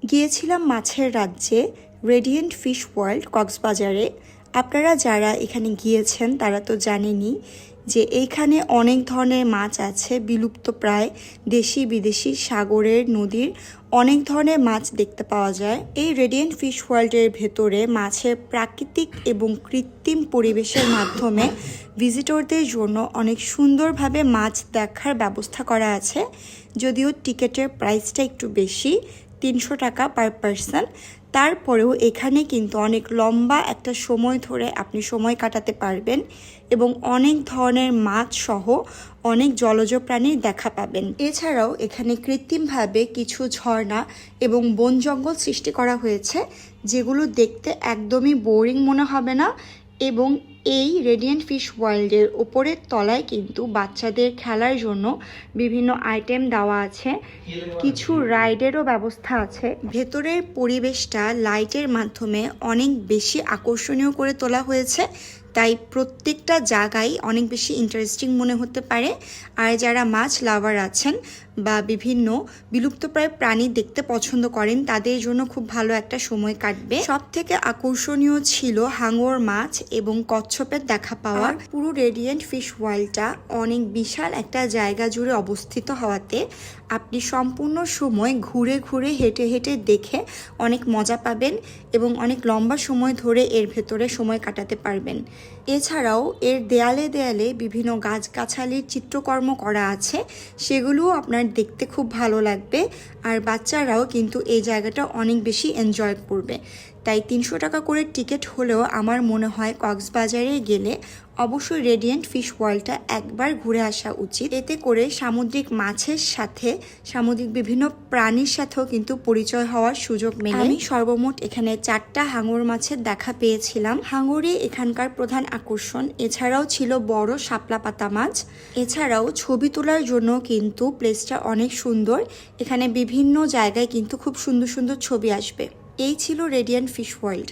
গিয়েছিলাম মাছের রাজ্যে রেডিয়েন্ট ফিশ ওয়ার্ল্ড কক্সবাজারে। আপনারা যারা এখানে গিয়েছেন তারা তো জানেনই যে এইখানে অনেক ধরনের মাছ আছে, বিলুপ্ত প্রায় দেশি বিদেশি সাগরের নদীর অনেক ধরনের মাছ দেখতে পাওয়া যায়। এই রেডিয়েন্ট ফিশ ওয়ার্ল্ডের ভেতরে মাছের প্রাকৃতিক এবং কৃত্রিম পরিবেশের মাধ্যমে ভিজিটরদের জন্য অনেক সুন্দরভাবে মাছ দেখার ব্যবস্থা করা আছে। যদিও টিকিটের প্রাইসটা একটু বেশি, 300 টাকা পার পারসন, তারপরেও এখানে কিন্তু অনেক লম্বা একটা সময় ধরে আপনি সময় কাটাতে পারবেন এবং অনেক ধরনের মাছ সহ অনেক জলজ প্রাণীর দেখা পাবেন। এছাড়াও এখানে কৃত্রিমভাবে কিছু ঝর্ণা এবং বন জঙ্গল সৃষ্টি করা হয়েছে, যেগুলো দেখতে একদমই বোরিং মনে হবে না। এবং এই রেডিয়েন্ট ফিশ ওয়ার্ল্ডের ওপরের তলায় কিন্তু বাচ্চাদের খেলার জন্য বিভিন্ন আইটেম দেওয়া আছে, কিছু রাইডেরও ব্যবস্থা আছে। ভেতরের পরিবেশটা লাইটের মাধ্যমে অনেক বেশি আকর্ষণীয় করে তোলা হয়েছে, তাই প্রত্যেকটা জায়গায় অনেক বেশি ইন্টারেস্টিং মনে হতে পারে। আর যারা মাছ লাভার আছেন বা বিভিন্ন বিলুপ্তপ্রায় প্রাণী দেখতে পছন্দ করেন তাদের জন্য খুব ভালো একটা সময় কাটবে। সব থেকে আকর্ষণীয় ছিল হাঙর মাছ এবং কচ্ছপের দেখা পাওয়া। পুরো রেডিয়েন্ট ফিশ ওয়ার্ল্ডটা অনেক বিশাল একটা জায়গা জুড়ে অবস্থিত হওয়াতে আপনি সম্পূর্ণ সময় ঘুরে ঘুরে হেঁটে হেঁটে দেখে অনেক মজা পাবেন এবং অনেক লম্বা সময় ধরে এর ভেতরে সময় কাটাতে পারবেন। এছাড়াও এর দেয়ালে দেয়ালে বিভিন্ন গাছগাছালির চিত্রকর্ম করা আছে, সেগুলোও আপনার দেখতে খুব ভালো লাগবে। আর বাচ্চারাও কিন্তু এই জায়গাটা অনেক বেশি এনজয় করবে। তাই 300 টাকা করে টিকিট হলেও আমার মনে হয় কক্সবাজারে গেলে অবশ্যই রেডিয়েন্ট ফিশ ওয়ার্ল্ডটা একবার ঘুরে আসা উচিত। এতে করে সামুদ্রিক মাছের সাথে সামুদ্রিক বিভিন্ন প্রাণীর সাথেও কিন্তু পরিচয় হওয়ার সুযোগ মেলে। আমি সর্বমোট এখানে 4টা হাঙর মাছের দেখা পেয়েছিলাম। হাঙরই এখানকার প্রধান আকর্ষণ। এছাড়াও ছিল বড় শাপলা পাতা মাছ। এছাড়াও ছবি তোলার জন্য কিন্তু প্লেসটা অনেক সুন্দর। এখানে বিভিন্ন জায়গায় কিন্তু খুব সুন্দর সুন্দর ছবি আসবে। এই ছিল রেডিয়েন্ট ফিশ ওয়ার্ল্ড।